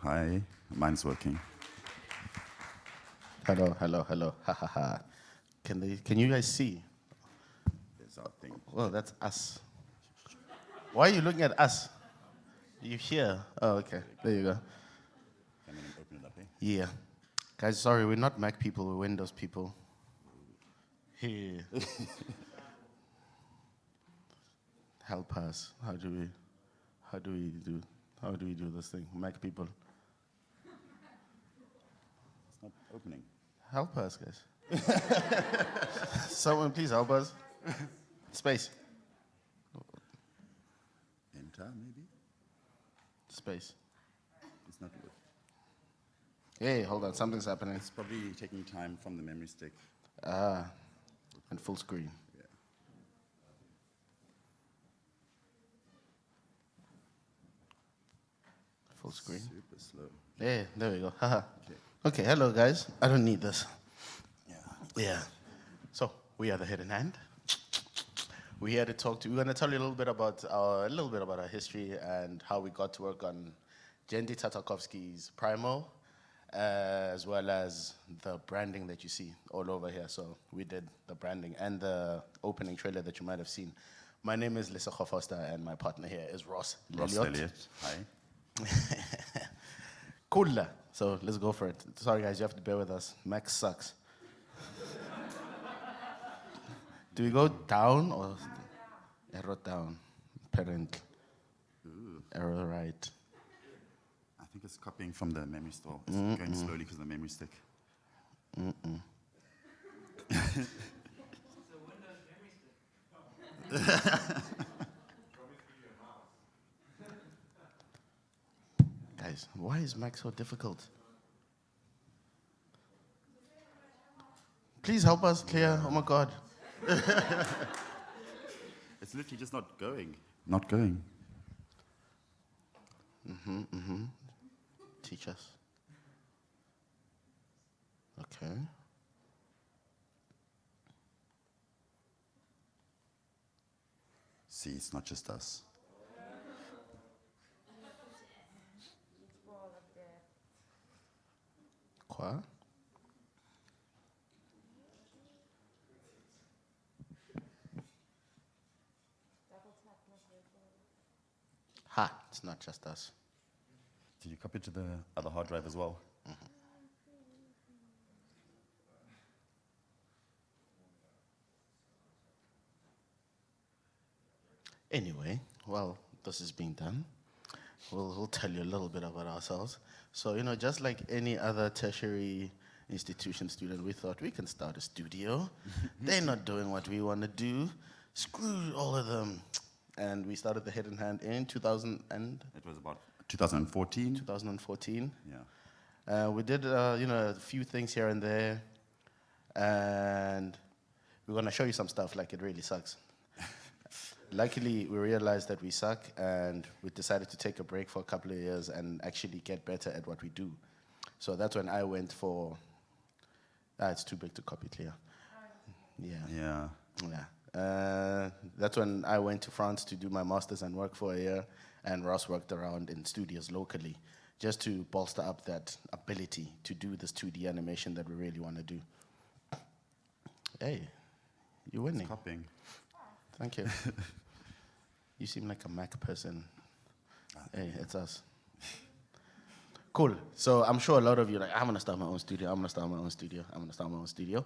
Hi, mine's working. Hello, hello, hello. Ha ha ha. Can you guys see? There's our thing. Well, that's us. Why are you looking at us? You here? Oh, okay. There you go. Come in and open it up, eh? Yeah. Guys, sorry, we're not Mac people, we're Windows people. Here. Help us. How do we do how do we do this thing? Mac people. It's not opening. Help us, guys. Someone please help us. Space. Enter, maybe? Space. It's not working. Hey, hold on, something's happening. It's probably taking time from the memory stick. And full screen. Yeah. Full screen. Super slow. Yeah, there we go. Haha. Okay. Okay, hello guys. I don't need this. Yeah. Yeah. So we are the Hidden Hand. We're here to talk to. We're going to tell you a little bit about our history and how we got to work on Jendi Tatakovsky's Primal, as well as the branding that you see all over here. So we did the branding and the opening trailer that you might have seen. My name is Lesego Vorster, and my partner here is Ross Lelliot. Hi. Cool. So let's go for it. Sorry, guys, you have to bear with us. Max sucks. Do we go down or arrow down? Apparently. Arrow right. I think it's copying from the memory store. It's going slowly because of the memory stick. Guys, why is Max so difficult? Please help us clear. Oh my God. It's literally just not going. Not going. Teach us. Okay. See, it's not just us. Quoi? Ha, it's not just us. Did you copy it to the other hard drive as well? Anyway, well, this is being done. We'll tell you a little bit about ourselves. So, just like any other tertiary institution student, we thought we can start a studio. They're not doing what we want to do. Screw all of them. And we started the Hidden Hand in 2000 and It was about 2014. 2014. Yeah. We did, a few things here and there. And we're going to show you some stuff like it really sucks. Luckily, we realized that we suck, and we decided to take a break for a couple of years and actually get better at what we do. So that's when I went for... it's too big to copy, clear. Yeah. Yeah. That's when I went to France to do my master's and work for a year, and Ross worked around in studios locally, just to bolster up that ability to do this 2D animation that we really want to do. Hey, you're winning. It's copying. Thank you. You seem like a Mac person. Hey, it's us. Cool. So I'm sure a lot of you are like, I'm going to start my own studio. I'm going to start my own studio. I'm going to start my own studio.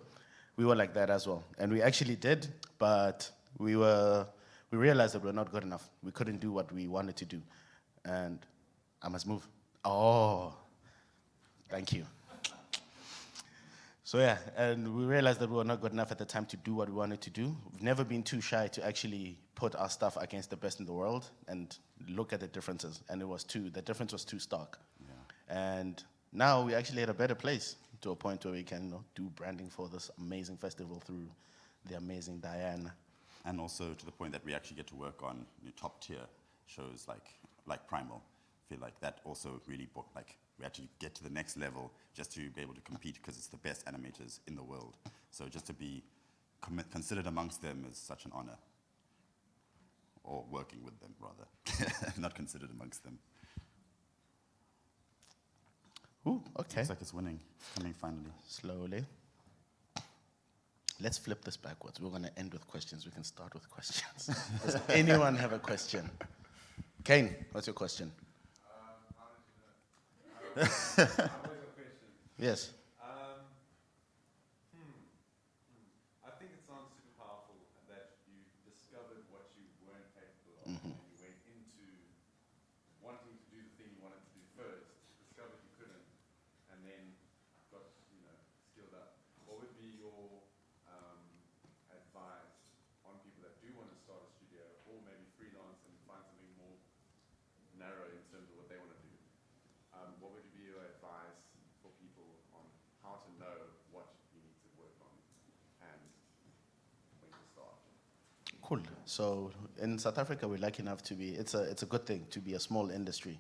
We were like that as well. And we actually did, but we realized that we're not good enough. We couldn't do what we wanted to do. And I must move. Oh, thank you. So yeah, and we realized that we were not good enough at the time to do what we wanted to do. We've never been too shy to actually put our stuff against the best in the world and look at the differences. And the difference was too stark. Yeah. And now we're actually at a better place to a point where we can do branding for this amazing festival through the amazing Diane. And also to the point that we actually get to work on top tier shows like Primal. I feel like that also really we actually get to the next level just to be able to compete because it's the best animators in the world. So just to be considered amongst them is such an honor. Or working with them, rather. Not considered amongst them. Ooh, okay. Looks like it's winning. It's coming finally. Slowly. Let's flip this backwards. We're going to end with questions. We can start with questions. Does anyone have a question? Kane, what's your question? How did you know? I have a question. Yes. I think it sounds super powerful that you discovered what you weren't capable of, and you went into wanting to do the thing you wanted to do first, discovered you couldn't, and then got skilled up. What would be your advice on people that do want to start a studio, or maybe freelance and find something more narrow in terms of what they want to do? What would be your advice for people on how to know what you need to work on and when to start? Cool. So in South Africa, we're lucky enough to be, it's a good thing to be a small industry.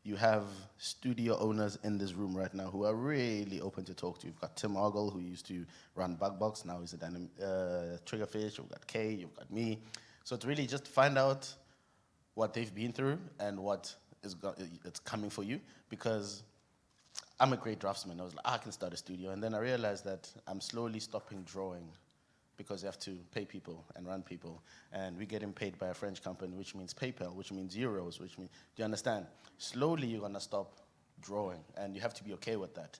You have studio owners in this room right now who are really open to talk to. You've got Tim Ogle, who used to run Bugbox, now he's at Triggerfish. You've got Kay, you've got me. So it's really just find out what they've been through and what it's coming for you, because I'm a great draftsman. I was like, I can start a studio. And then I realized that I'm slowly stopping drawing because you have to pay people and run people. And we're getting paid by a French company, which means PayPal, which means euros, which means, do you understand? Slowly you're gonna stop drawing, and you have to be okay with that.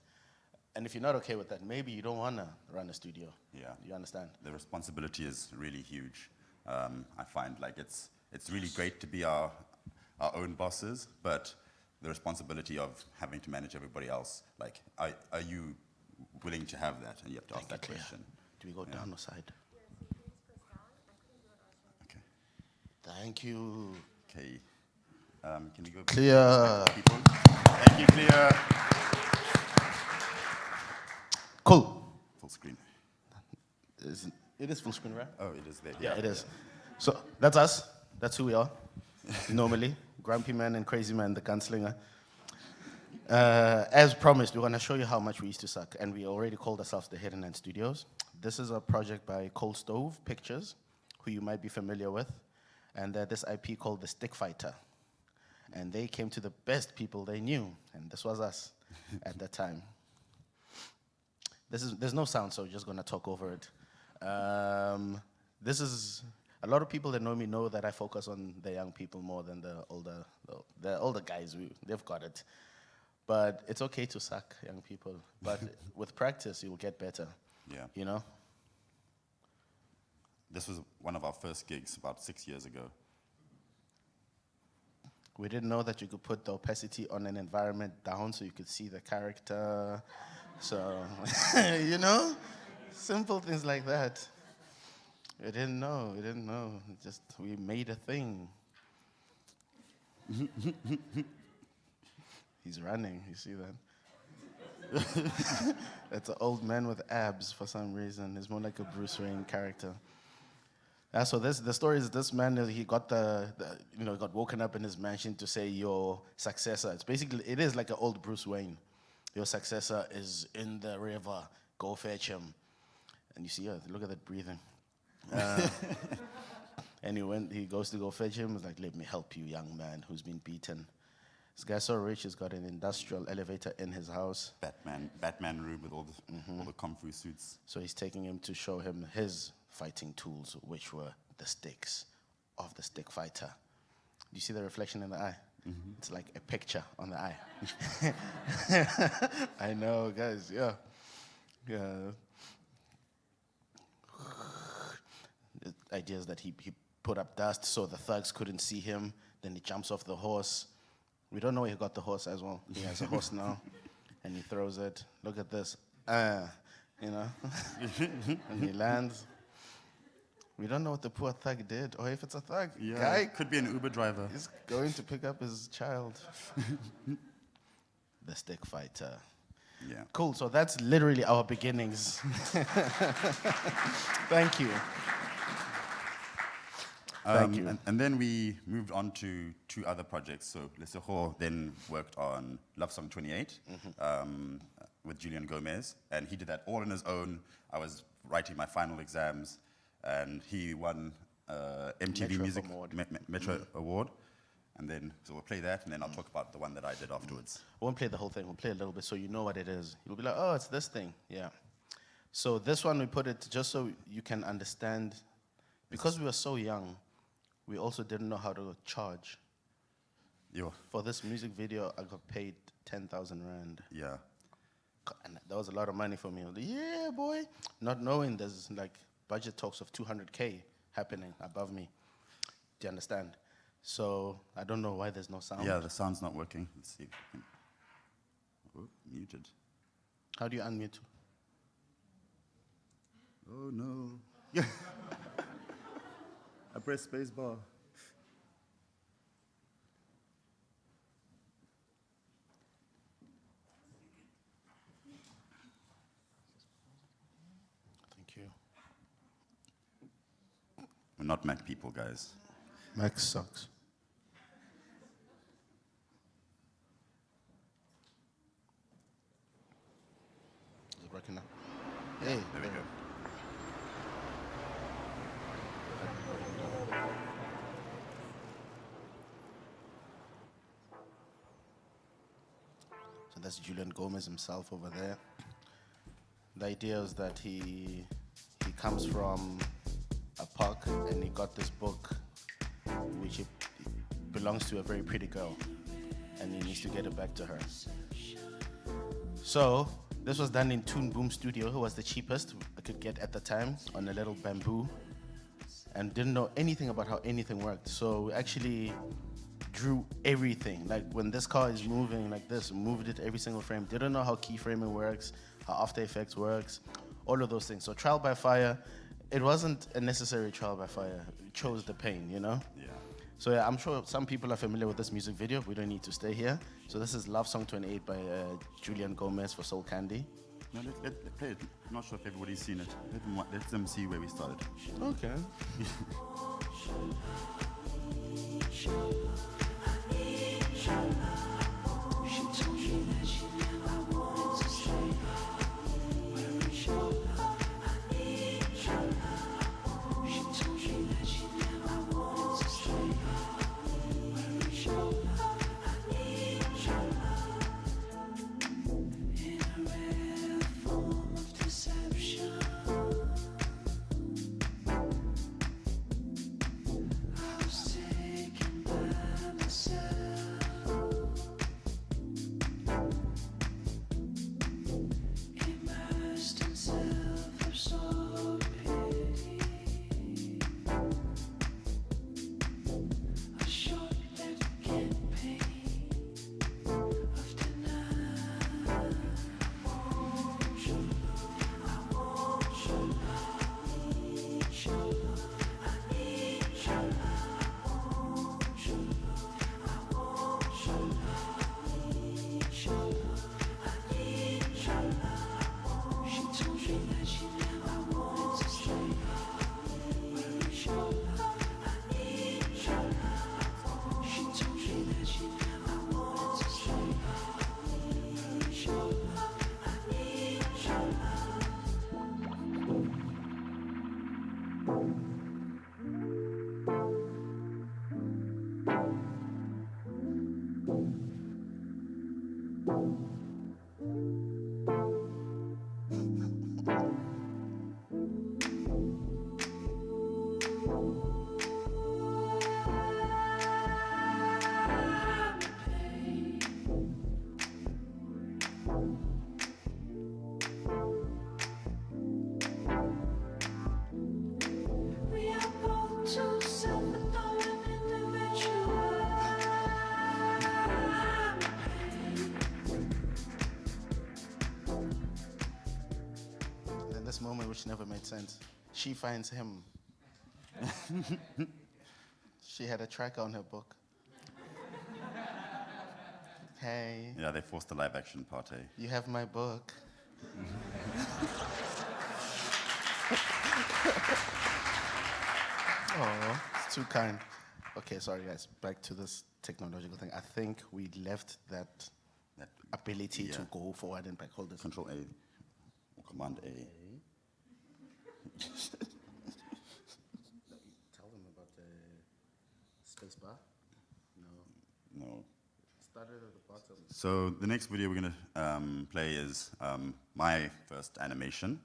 And if you're not okay with that, maybe you don't wanna run a studio. Yeah. You understand? The responsibility is really huge. I find like it's really great to be our own bosses, but the responsibility of having to manage everybody else, like, are you willing to have that? And you have to ask that question. Do we go down or side? Okay. Thank you. Okay. Can we go Clear. people? Thank you, Clear. Cool. Full screen. It is full screen, right? Oh, it is there. Yeah, it is. So that's us. That's who we are. Normally, Grumpy Man and Crazy Man, the gunslinger. As promised, we're going to show you how much we used to suck, and we already called ourselves the Hidden Hand Studios. This is a project by Cold Stove Pictures, who you might be familiar with, and this IP called The Stick Fighter. And they came to the best people they knew, and this was us at that time. There's no sound, so we're just going to talk over it. This is... A lot of people that know me know that I focus on the young people more than the older guys. They've got it. But it's okay to suck, young people. But with practice, you will get better. Yeah. You know? This was one of our first gigs about 6 years ago. We didn't know that you could put the opacity on an environment down so you could see the character. So, you know? Simple things like that. We didn't know. We made a thing. He's running, you see that? That's an old man with abs for some reason. He's more like a Bruce Wayne character. So the story is this man, he got got woken up in his mansion to say your successor. It is like an old Bruce Wayne. Your successor is in the river. Go fetch him. And you see, look at that breathing. And he goes to go fetch him. He's like, let me help you, young man who's been beaten. This guy's so rich, he's got an industrial elevator in his house. Batman room with all the kung fu suits. So he's taking him to show him his fighting tools, which were the sticks of the stick fighter. Do you see the reflection in the eye? Mm-hmm. It's like a picture on the eye. I know, guys, yeah. The idea is that he put up dust so the thugs couldn't see him. Then he jumps off the horse. We don't know where he got the horse as well. He has a horse now, and he throws it. Look at this. And he lands. We don't know what the poor thug did, or if it's a thug. Yeah, Guy could be an Uber driver. He's going to pick up his child. The stick fighter. Yeah. Cool, so that's literally our beginnings. Thank you. Thank you. And then we moved on to 2 other projects. So Lesego then worked on Love Song 28 with Julian Gomez, and he did that all on his own. I was writing my final exams, and he won MTV Metro Music Award. Metro Award. And then, so we'll play that, and then I'll talk about the one that I did afterwards. I won't play the whole thing. We'll play a little bit so you know what it is. You'll be like, oh, it's this thing. Yeah. So this one, we put it just so you can understand. Because we were so young, we also didn't know how to charge. Yeah. For this music video, I got paid 10,000 Rand. Yeah. And that was a lot of money for me. I was like, yeah, boy. Not knowing there's like budget talks of 200K happening above me. Do you understand? So I don't know why there's no sound. Yeah, the sound's not working. Let's see. If we can... Oh, muted. How do you unmute? Oh, no. Yeah. I press space bar. Thank you. We're not Mac people, guys. Max sucks. Is it working now? Hey, There we go. So that's Julian Gomez himself over there. The idea is that he comes from a park and he got this book which it belongs to a very pretty girl and he needs to get it back to her. So this was done in Toon Boom Studio, who was the cheapest I could get at the time, on a little bamboo, and didn't know anything about how anything worked. So we actually drew everything. Like when this car is moving like this, moved it every single frame. Didn't know how keyframing works, how After Effects works, all of those things. So trial by fire, it wasn't a necessary trial by fire. We chose the pain, you know? Yeah. So yeah, I'm sure some people are familiar with this music video. We don't need to stay here. So this is Love Song 28 by Julian Gomez for Soul Candy. No, let play it. I'm not sure if everybody's seen it. Let them see where we started. Okay. This moment which never made sense. She finds him. She had a tracker on her book. Hey, Yeah, they forced the live action part, eh? you have my book. Oh, it's too kind. Okay, sorry guys. Back to this technological thing. I think we left that That ability to yeah. go forward and back. Hold this. Control A or Command A. Tell them about the space bar. No. No. Started at the bottom. So the next video we're going to play is my first animation.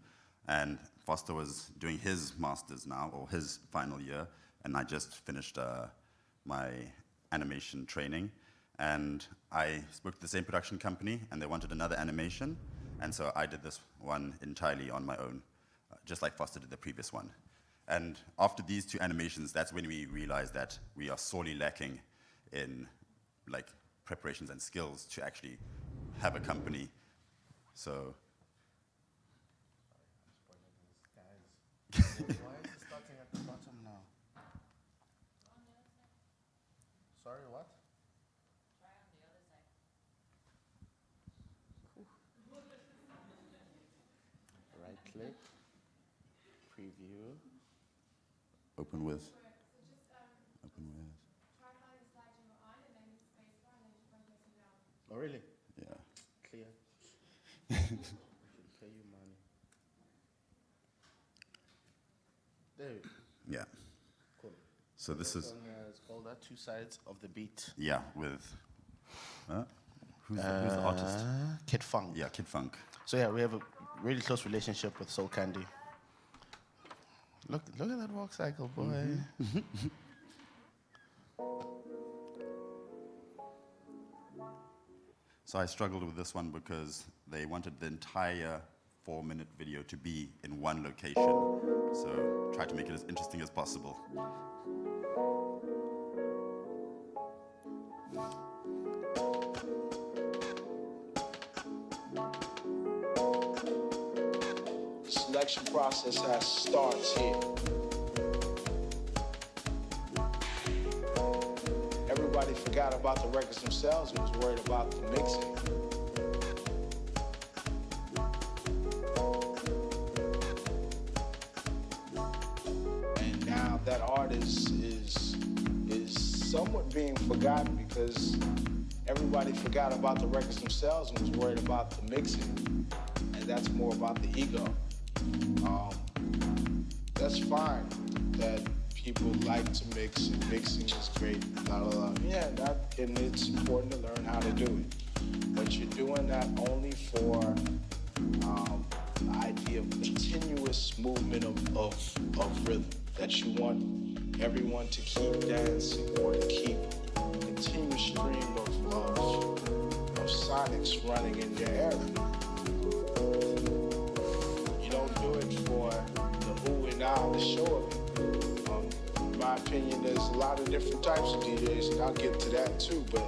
And Vorster was doing his master's now, or his final year, and I just finished my animation training. And I spoke to the same production company, and they wanted another animation. And so I did this one entirely on my own, just like Vorster did the previous one. And after these two animations, that's when we realized that we are sorely lacking in like preparations and skills to actually have a company. So Why is it starting at the bottom now? Sorry, what? Try on the other side. Right click, preview. open with, So just open with, try finding the slide you were on and then hit space bar and then keep on pressing down. Oh, really? yeah. Clear. Should pay you money. There we go. Yeah. Cool. So this is, It's called that two sides of the beat. yeah, with, who's the artist? Kid Funk. Yeah, Kid Funk. So yeah, we have a really close relationship with Soul Candy. Look at that walk cycle, boy. So I struggled with this one because they wanted the entire 4-minute video to be in one location. So try to make it as interesting as possible. The selection process starts here. Everybody forgot about the records themselves and was worried about the mixing. And now that artist is somewhat being forgotten because everybody forgot about the records themselves and was worried about the mixing. And that's more about the ego. That's fine that people like to mix and mixing is great, blah, blah, blah. Yeah, and it's important to learn how to do it. But you're doing that only for the idea of continuous movement of rhythm, that you want everyone to keep dancing or to keep a continuous stream of sonics running in your area. You don't do it for the ooh and ah, the show of it. In my opinion, there's a lot of different types of DJs, and I'll get to that too. But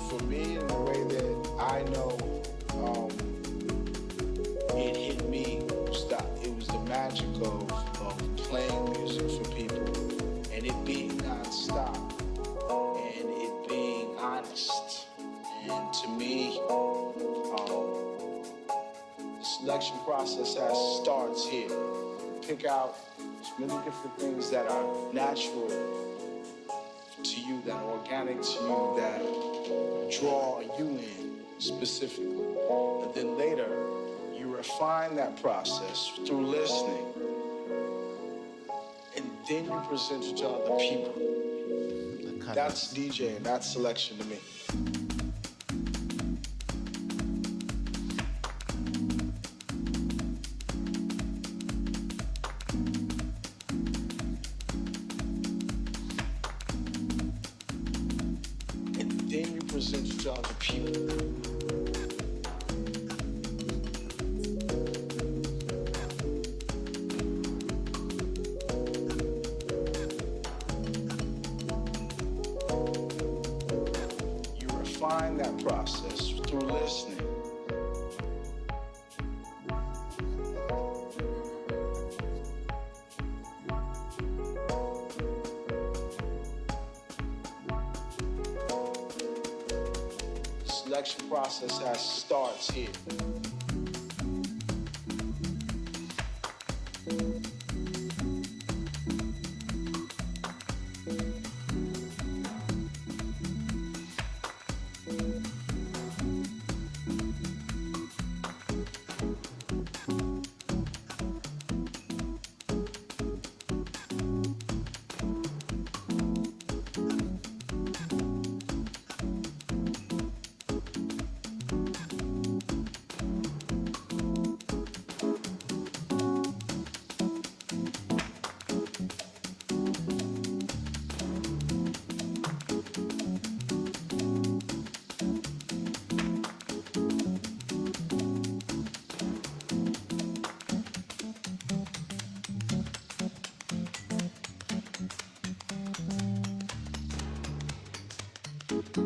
for me, in the way that I know it hit me, it was the magic of playing music for people and it being non-stop and it being honest. And to me, the selection process starts here. Pick out as many different things that are natural to you, that are organic to you, that draw you in specifically. And then later, you refine that process through listening. And then you present it to other people. That's DJing, that's selection to me. Present it to other people. You refine that process through listening. Selection process starts here. Yeah.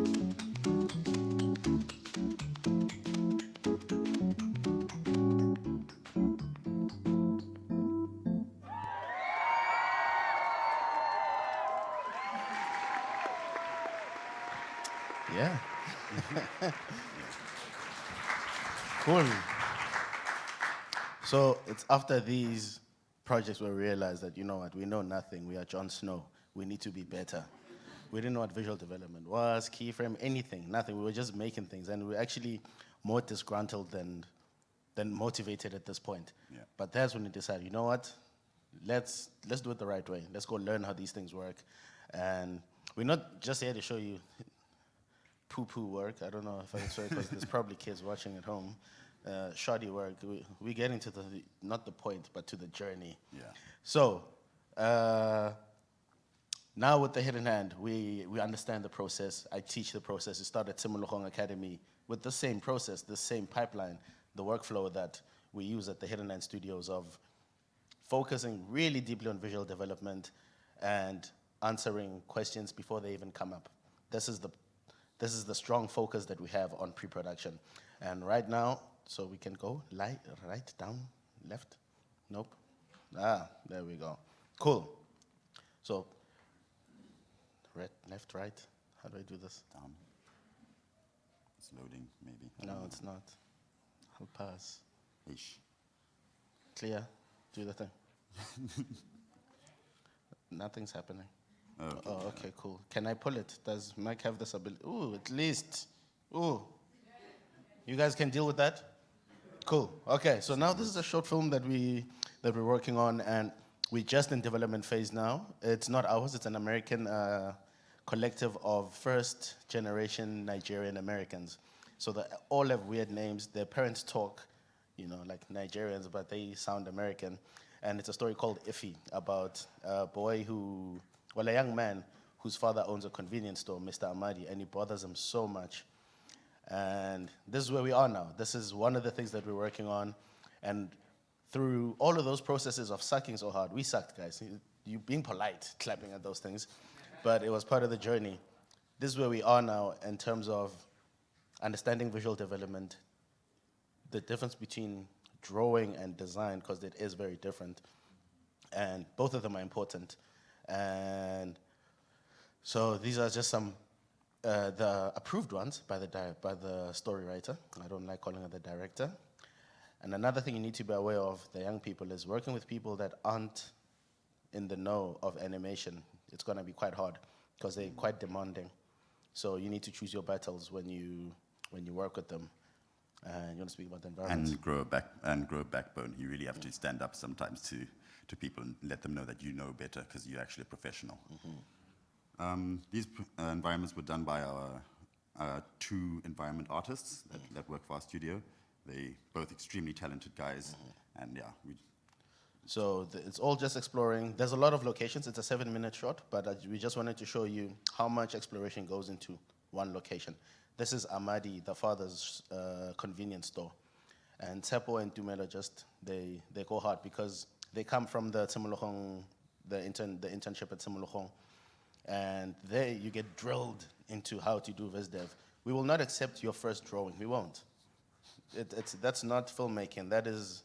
Cool. So it's after these projects we realized that, you know what, we know nothing. We are Jon Snow. We need to be better. We didn't know what visual development was, keyframe, anything, nothing. We were just making things, and we were actually more disgruntled than motivated at this point. Yeah. But that's when we decided, you know what, let's do it the right way. Let's go learn how these things work. And we're not just here to show you poo-poo work. I don't know if I can say it because there's probably kids watching at home. Shoddy work. We get into not the point, but to the journey. Yeah. So now with the Hidden Hand, we understand the process. I teach the process. We start at Simulogong Academy with the same process, the same pipeline, the workflow that we use at the Hidden Hand Studios of focusing really deeply on visual development and answering questions before they even come up. This is the strong focus that we have on pre-production. And right now, so we can go right, down, left? Nope. There we go. Cool. So, right, left, right. How do I do this? Down. It's loading, maybe. No, it's not. I'll pass. Ish. Clear. Do the thing. Nothing's happening. Okay. Oh, okay, cool. Can I pull it? Does Mike have this ability? Ooh, at least. Ooh. You guys can deal with that? Cool. Okay, so now this is a short film that we're working on, and we're just in development phase now. It's not ours, it's an American collective of first-generation Nigerian Americans. So they all have weird names. Their parents talk, like Nigerians, but they sound American. And it's a story called Iffy, about a young man whose father owns a convenience store, Mr. Amadi, and he bothers him so much. And this is where we are now. This is one of the things that we're working on. And through all of those processes of sucking so hard, we sucked, guys. You being polite, clapping at those things. But it was part of the journey. This is where we are now in terms of understanding visual development, the difference between drawing and design, because it is very different. And both of them are important. And so these are just some the approved ones by the story writer. I don't like calling her the director. And another thing you need to be aware of, the young people, is working with people that aren't in the know of animation. It's going to be quite hard because they're quite demanding. So you need to choose your battles when you work with them. And you want to speak about the environment? And grow a backbone. You really have to stand up sometimes to people and let them know that you know better because you're actually a professional. Mm-hmm. These environments were done by our two environment artists that work for our studio. They both extremely talented guys, and yeah. So it's all just exploring. There's a lot of locations. It's a 7-minute shot, but we just wanted to show you how much exploration goes into one location. This is Amadi, the father's convenience store. And Tsepo and Tumelo they go hard because they come from the Tsimologong, the internship at Tsimologong. And there you get drilled into how to do VisDev. We will not accept your first drawing. We won't. That's not filmmaking. That is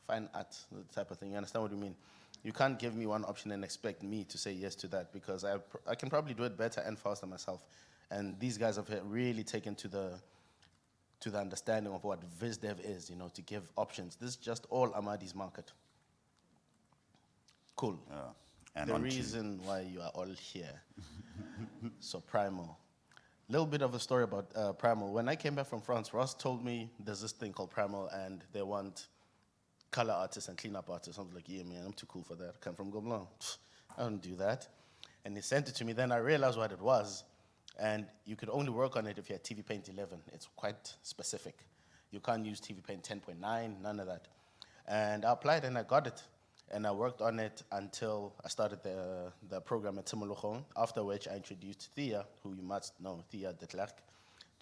fine art, the type of thing. You understand what I mean? You can't give me one option and expect me to say yes to that because I can probably do it better and faster myself. And these guys have really taken to the understanding of what VisDev is, to give options. This is just all Amadi's market. Cool. And the reason why you are all here. So Primal. Little bit of a story about Primal. When I came back from France, Ross told me there's this thing called Primal and they want color artists and cleanup artists. I was like, yeah, man, I'm too cool for that. I come from Gobelin. I don't do that. And he sent it to me. Then I realized what it was. And you could only work on it if you had TV Paint 11. It's quite specific. You can't use TV Paint 10.9, none of that. And I applied and I got it. And I worked on it until I started the program at Tsimologong, after which I introduced Thea, who you must know, Thea de Klerk,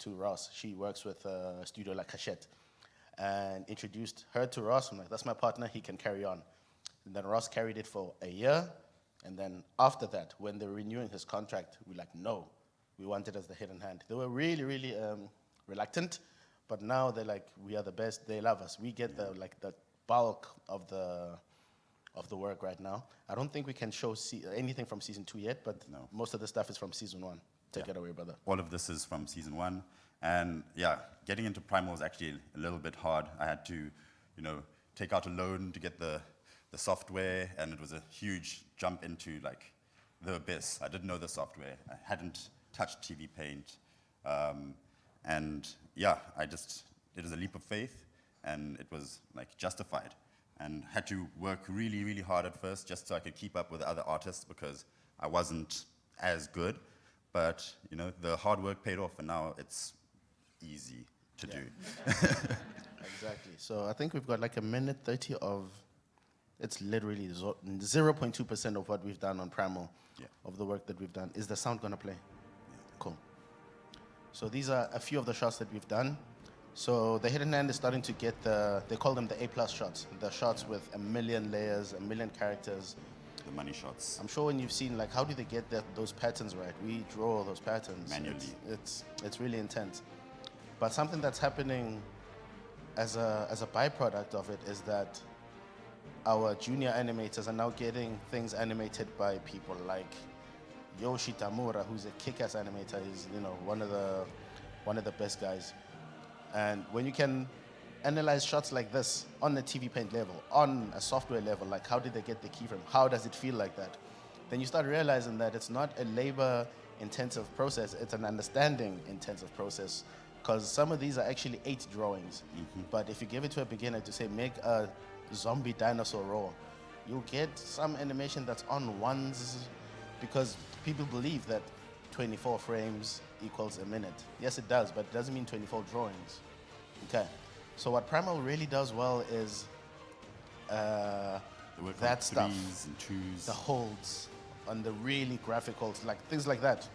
to Ross. She works with Studio La Cachette. And introduced her to Ross. I'm like, that's my partner, he can carry on. And then Ross carried it for a year. And then after that, when they were renewing his contract, we're like, no, we wanted as the hidden hand. They were really, really reluctant, but now they're like, we are the best. They love us. We get the bulk of the work right now. I don't think we can show anything from season 2 yet, but No. most of the stuff is from season 1. Take Yeah. it away, brother. All of this is from season 1. And yeah, getting into Primal was actually a little bit hard. I had to, take out a loan to get the software, and it was a huge jump into like the abyss. I didn't know the software. I hadn't touched TV Paint. And yeah, it was a leap of faith, and it was like justified. And had to work really, really hard at first just so I could keep up with other artists because I wasn't as good. But, the hard work paid off, and now it's easy to do. Exactly. So I think we've got like a minute 30 of, it's literally 0.2% of what we've done on Primal, Yeah. of the work that we've done. Is the sound going to play? Cool. So these are a few of the shots that we've done. So the hidden hand is starting to get they call them the A+ shots, the shots with 1 million layers, 1 million characters. The money shots. I'm sure when you've seen, like, how do they get those patterns right? We draw those patterns. Manually. It's really intense. But something that's happening as a byproduct of it is that our junior animators are now getting things animated by people like Yoshi Tamura, who's a kick-ass animator. He's one of the best guys. And when you can analyze shots like this on a TV Paint level, on a software level, like how did they get the keyframe? How does it feel like that? Then you start realizing that it's not a labor-intensive process, it's an understanding-intensive process. Because some of these are actually 8 drawings. But if you give it to a beginner to say, make a zombie dinosaur roar, you'll get some animation that's on ones, because people believe that 24 frames equals a minute. Yes, it does, but it doesn't mean 24 drawings. Okay. So what Primal really does well is They work on that stuff, 3s and 2s. the holds on the really graphical, like things like that.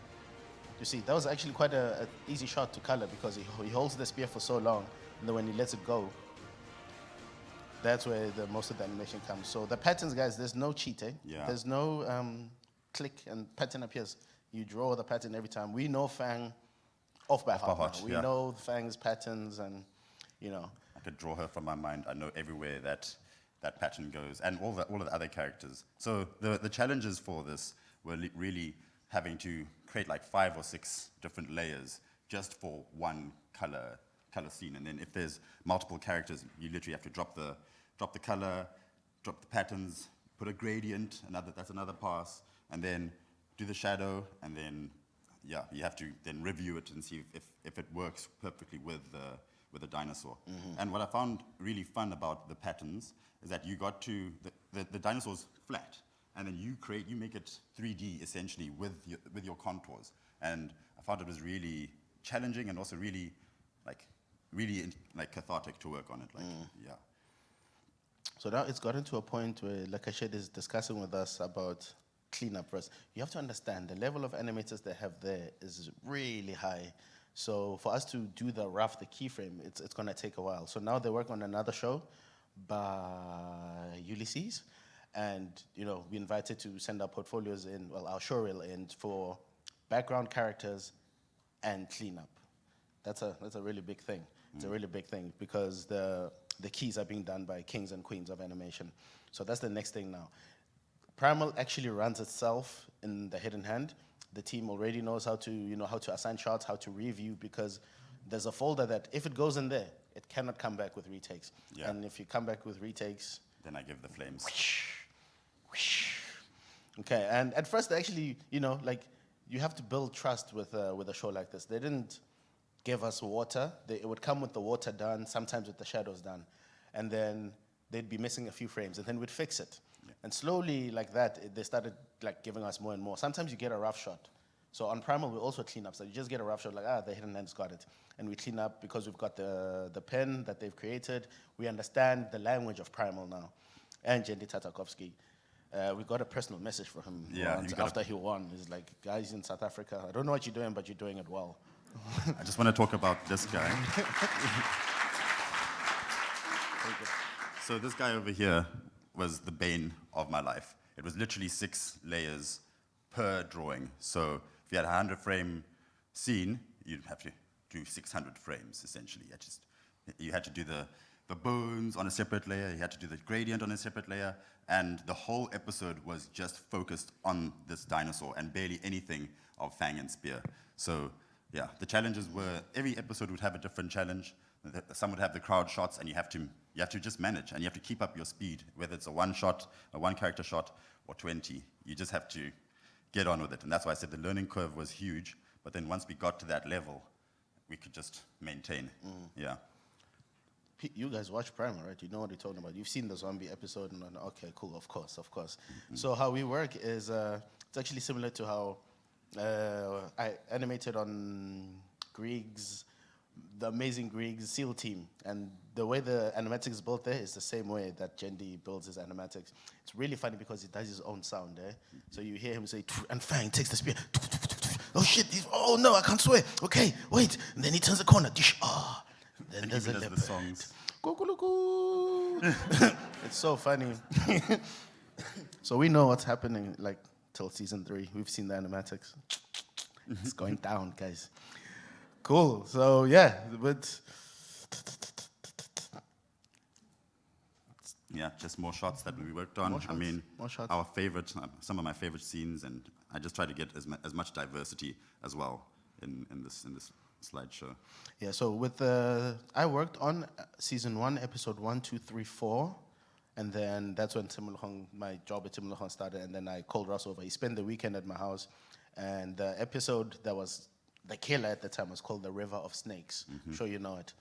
You see, that was actually quite a easy shot to color because he holds the spear for so long, and then when he lets it go, that's where most of the animation comes. So the patterns, guys, there's no cheat, eh? Yeah. There's no click and pattern appears. You draw the pattern every time. We know Fang off by heart. Now. We yeah. know Fang's patterns, and I could draw her from my mind. I know everywhere that pattern goes, and all of the other characters. So the challenges for this were really having to create like 5 or 6 different layers just for one color scene. And then if there's multiple characters, you literally have to drop the color, drop the patterns, put a gradient, that's another pass, and then do the shadow, and then you have to then review it and see if it works perfectly with the dinosaur. And what I found really fun about the patterns is that you got to the dinosaur's flat, and then you make it 3D essentially with your contours. And I found it was really challenging and also really cathartic to work on it. Yeah. So now it's gotten to a point where Lakashed is discussing with us about cleanup first. You have to understand the level of animators they have there is really high. So for us to do the keyframe, it's going to take a while. So now they work on another show by Ulysses. And, we invited to send our portfolios in, our show reel in for background characters and cleanup. That's a really big thing. It's a really big thing because the keys are being done by kings and queens of animation. So that's the next thing now. Primal actually runs itself in the hidden hand. The team already knows how to assign shots, how to review, because there's a folder that if it goes in there, it cannot come back with retakes. Yeah. And if you come back with retakes, Then I give the flames. okay. And at first, actually, you have to build trust with a show like this. They didn't give us water. It would come with the water done, sometimes with the shadows done, and then they'd be missing a few frames, and then we'd fix it. Yeah. And slowly, like that, they started giving us more and more. Sometimes you get a rough shot. So on Primal, we also clean up. So you just get a rough shot, the hidden hand's got it. And we clean up because we've got the pen that they've created. We understand the language of Primal now. And Jendi Tatakovsky. We got a personal message for him after he won. He's like, guys in South Africa, I don't know what you're doing, but you're doing it well. I just want to talk about this guy. So this guy over here was the bane of my life. It was literally 6 layers per drawing. So if you had a 100 frame scene, you'd have to do 600 frames, essentially. You had to do the bones on a separate layer, you had to do the gradient on a separate layer, and the whole episode was just focused on this dinosaur and barely anything of Fang and Spear. So, yeah, the challenges were, every episode would have a different challenge. Some would have the crowd shots, and you have to just manage, and you have to keep up your speed, whether it's a one shot, a one character shot, or 20. You just have to get on with it. And that's why I said the learning curve was huge, but then once we got to that level, we could just maintain. Yeah. You guys watch Primal, right? You know what you're talking about. You've seen the zombie episode, and okay, cool, of course. So how we work is it's actually similar to how I animated on Grieg's, the amazing Grieg's SEAL team, and the way the animatics is built there is the same way that Jendi builds his animatics. It's really funny because he does his own sound, eh? So you hear him say, and Fang takes the spear. Oh shit! Oh no, I can't swear. Okay, wait. And then he turns the corner. Ah. Then And there's a even as leopard. the songs. Cuckoo-cuckoo. It's so funny. So we know what's happening, like, till season 3. We've seen the animatics. It's going down, guys. Cool. So, yeah, but... Yeah, just more shots that we worked on. More shots, I mean, more shots. our favorite, some of my favorite scenes, and I just try to get as much diversity as well in this slideshow. Yeah, so with I worked on season 1, episode 1, 2, 3, 4, and then that's when my job at Timulahong started, and then I called Russ over. He spent the weekend at my house, and the episode that was the killer at the time was called The River of Snakes. I'm sure you know it.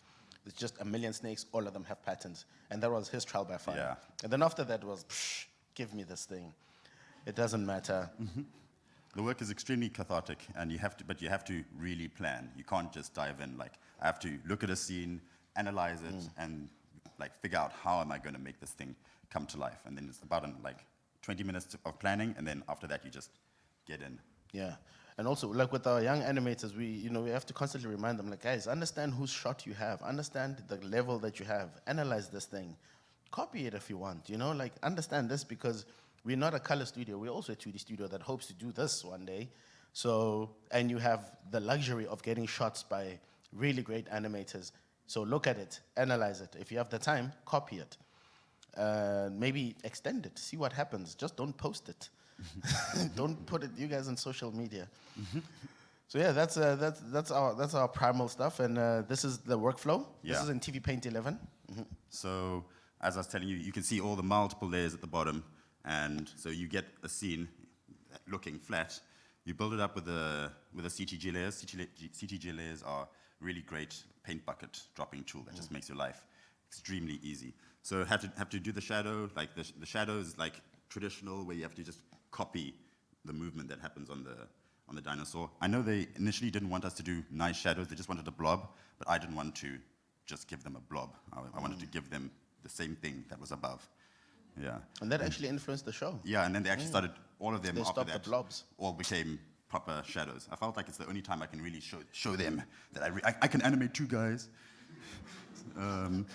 It's just 1 million snakes, all of them have patterns, and that was his trial by fire. Yeah. And then after that was, give me this thing. It doesn't matter. The work is extremely cathartic, and you have to really plan. You can't just dive in. Like, I have to look at a scene, analyze it, and like figure out how am I going to make this thing come to life. And then it's about 20 minutes of planning, and then after that you just get in. Yeah. And also, like with our young animators, we have to constantly remind them, like, guys, understand whose shot you have, understand the level that you have, analyze this thing, copy it if you want, like, understand this, because we're not a color studio, we're also a 2D studio that hopes to do this one day. So, and you have the luxury of getting shots by really great animators. So look at it, analyze it. If you have the time, copy it. Maybe extend it, see what happens. Just don't post it. Don't put it, you guys, on social media. So yeah, that's our primal stuff, and this is the workflow. Yeah. This is in TV Paint 11. So, as I was telling you, you can see all the multiple layers at the bottom, and so you get a scene looking flat. You build it up with the CTG layers. CTG layers are really great paint bucket dropping tool that just makes your life extremely easy. So have to do the shadow, like the shadow is like traditional, where you have to just copy the movement that happens on the dinosaur. I know they initially didn't want us to do nice shadows, they just wanted a blob, but I didn't want to just give them a blob. I wanted to give them the same thing that was above. Yeah. And that actually influenced the show. Yeah, and then they actually started, all of them They after stopped that, the blobs. all became proper shadows. I felt like it's the only time I can really show them that I can animate two guys. And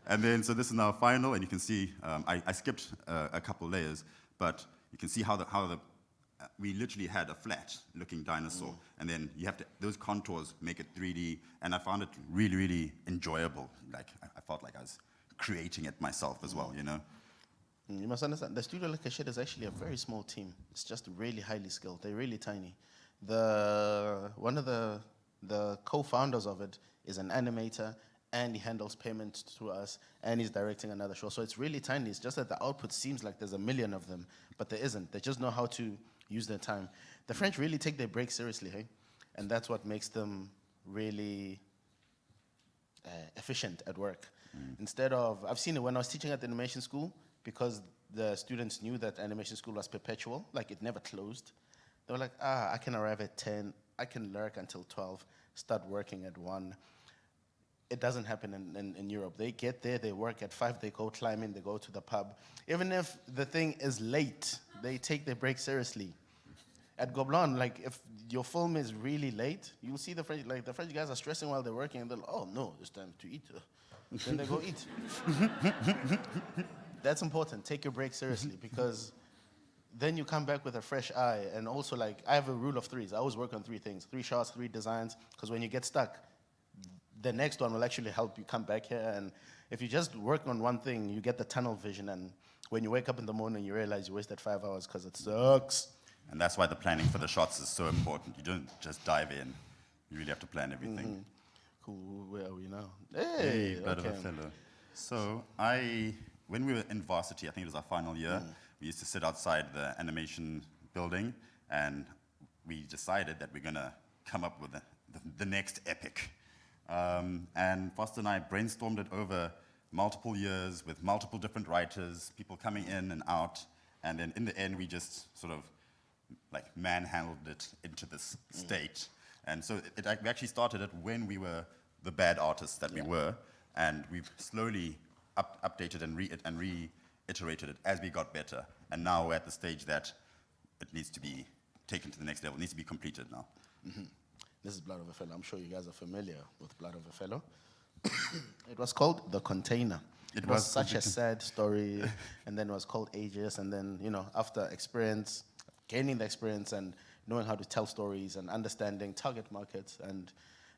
then, so this is now final, and you can see, I skipped a couple layers, but you can see how we literally had a flat-looking dinosaur, and then you have to, those contours make it 3D, and I found it really, really enjoyable. Like, I felt like I was creating it myself as well, You must understand, the studio like a shed is actually a very small team. It's just really highly skilled. They're really tiny. One of the co-founders of it is an animator, and he handles payment to us, and he's directing another show. So it's really tiny. It's just that the output seems like there's 1 million of them, but there isn't. They just know how to use their time. The French really take their breaks seriously, hey? And that's what makes them really efficient at work. Instead of, I've seen it when I was teaching at the animation school, because the students knew that animation school was perpetual, like it never closed. They were like, I can arrive at 10, I can lurk until 12, start working at 1. It doesn't happen in Europe. They get there, they work at 5, they go climbing, they go to the pub. Even if the thing is late, they take their break seriously. At Gobelin, like, if your film is really late, you'll see the French guys are stressing while they're working, and they're like, oh no, it's time to eat. Then they go eat. That's important. Take your break seriously, because then you come back with a fresh eye. And also, like, I have a rule of threes. I always work on 3 things: 3 shots, 3 designs. Because when you get stuck, the next one will actually help you come back here. And if you just work on one thing, you get the tunnel vision. And when you wake up in the morning, you realize you wasted 5 hours because it sucks. And that's why the planning for the shots is so important. You don't just dive in. You really have to plan everything. Cool. Where are we now? Hey, blood of a okay. fellow. So when we were in varsity, I think it was our final year, we used to sit outside the animation building, and we decided that we're going to come up with the next epic. And Vorster and I brainstormed it over multiple years with multiple different writers, people coming in and out, and then in the end, we just sort of like manhandled it into this state. And so we actually started it when we were the bad artists that we were, and we've slowly updated and reiterated it as we got better. And now we're at the stage that it needs to be taken to the next level. It needs to be completed now. This is Blood of a Fellow. I'm sure you guys are familiar with Blood of a Fellow. It was called The Container. It was such a sad story, and then it was called Aegis, and then, after experience, gaining the experience and knowing how to tell stories and understanding target markets and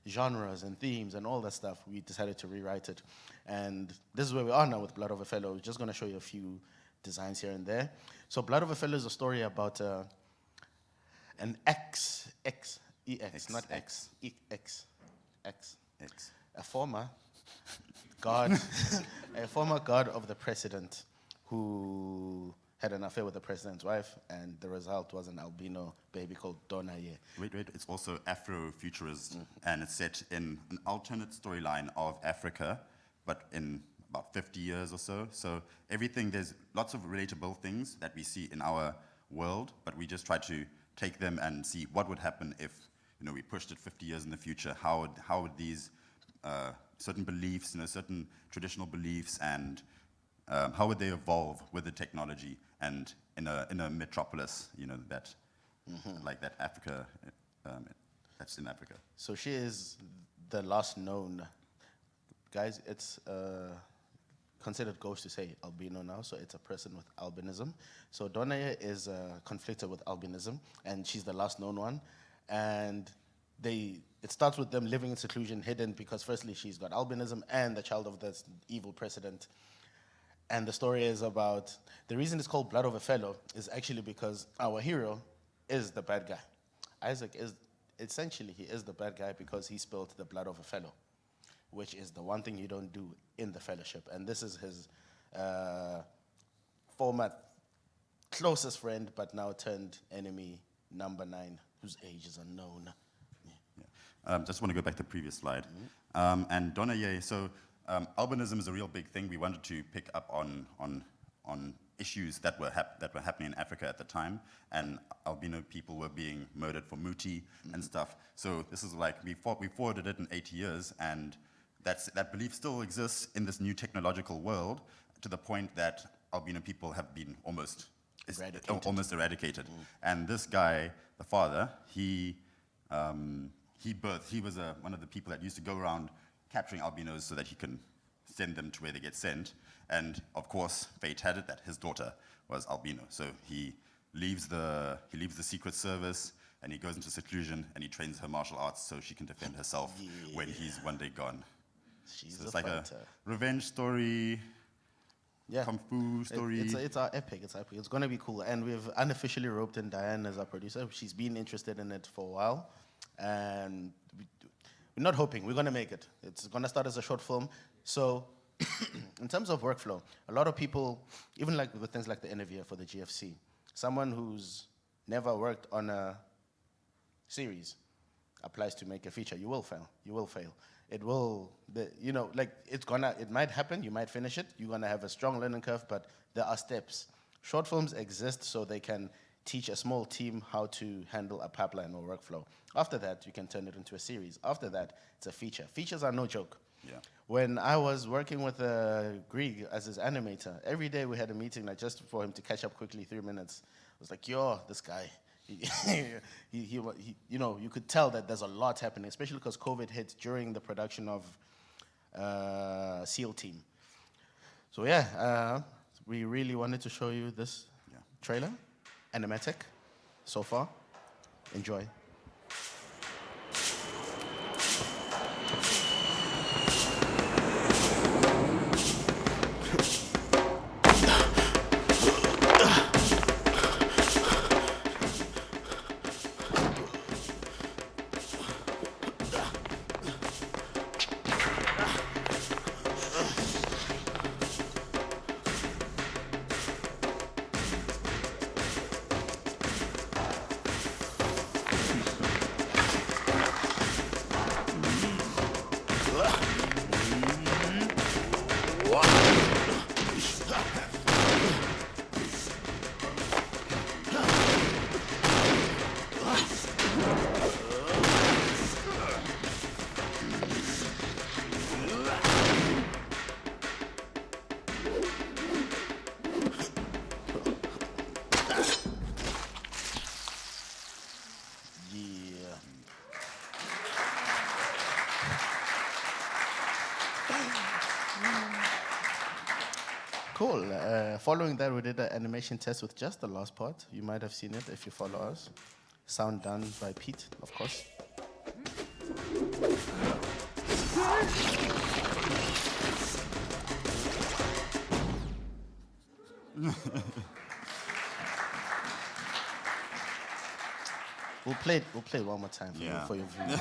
genres and themes and all that stuff, we decided to rewrite it. And this is where we are now with Blood of a Fellow. We're just going to show you a few designs here and there. So Blood of a Fellow is a story about an X, not X, a former god, a former god of the president who had an affair with the president's wife, and the result was an albino baby called Donaye. Wait, it's also Afrofuturist, and it's set in an alternate storyline of Africa, but in about 50 years or so. So there's lots of relatable things that we see in our world, but we just try to take them and see what would happen if we pushed it 50 years in the future. How would these certain beliefs, certain traditional beliefs, and how would they evolve with the technology and in a metropolis, like that Africa, that's in Africa. So she is the last known, guys. It's considered ghost to say albino now, so it's a person with albinism. So Donaye is conflicted with albinism, and she's the last known one. And it starts with them living in seclusion, hidden, because firstly she's got albinism and the child of this evil president. And the story is about, the reason it's called Blood of a Fellow is actually because our hero is the bad guy. Isaac is, essentially, he is the bad guy because he spilled the blood of a fellow, which is the one thing you don't do in the fellowship. And this is his former closest friend, but now turned enemy, number 9, whose age is unknown. Just want to go back to the previous slide. And Donaye, so albinism is a real big thing. We wanted to pick up on issues that were happening in Africa at the time, and albino people were being murdered for muti and stuff. So this is like, we forwarded it in 80 years, and that belief still exists in this new technological world, to the point that albino people have been almost eradicated. And this guy, the father, he was one of the people that used to go around capturing albinos so that he can send them to where they get sent. And of course, fate had it that his daughter was albino. So he leaves the Secret Service, and he goes into seclusion, and he trains her martial arts so she can defend herself when he's one day gone. She's so it's a like fighter. a revenge story, kung fu story. It's our epic. It's going to be cool. And we've unofficially roped in Diane as our producer. She's been interested in it for a while. And we're not hoping. We're going to make it. It's going to start as a short film. So in terms of workflow, a lot of people, even like with things like the interview for the GFC, someone who's never worked on a series applies to make a feature. You will fail. It will, it might happen, you might finish it, you're gonna have a strong learning curve, but there are steps. Short films exist so they can teach a small team how to handle a pipeline or workflow. After that, you can turn it into a series. After that, it's a feature. Features are no joke. Yeah. When I was working with Grieg as his animator, every day we had a meeting, like just for him to catch up quickly, 3 minutes. I was like, this guy. You could tell that there's a lot happening, especially because COVID hit during the production of SEAL Team. So we really wanted to show you this trailer, animatic so far. Enjoy. Yeah. Cool. Following that, we did an animation test with just the last part. You might have seen it if you follow us. Sound done by Pete, of course. We'll play it one more time for, Yeah. you, for your view.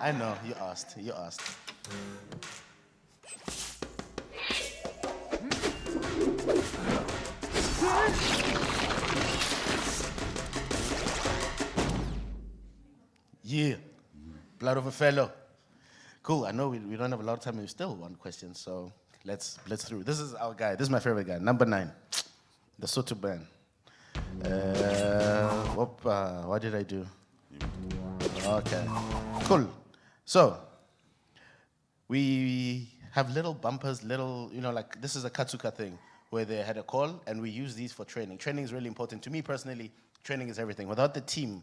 I know, you asked. Yeah. Blood of a fellow. Cool. I know we don't have a lot of time. We still one question, so let's blitz through. This is our guy. This is my favorite guy. Number 9, the Soto band. What did I do? Okay. Cool. So we have little bumpers, like this is a Katsuka thing where they had a call, and we use these for training. Training is really important to me personally. Training is everything. Without the team,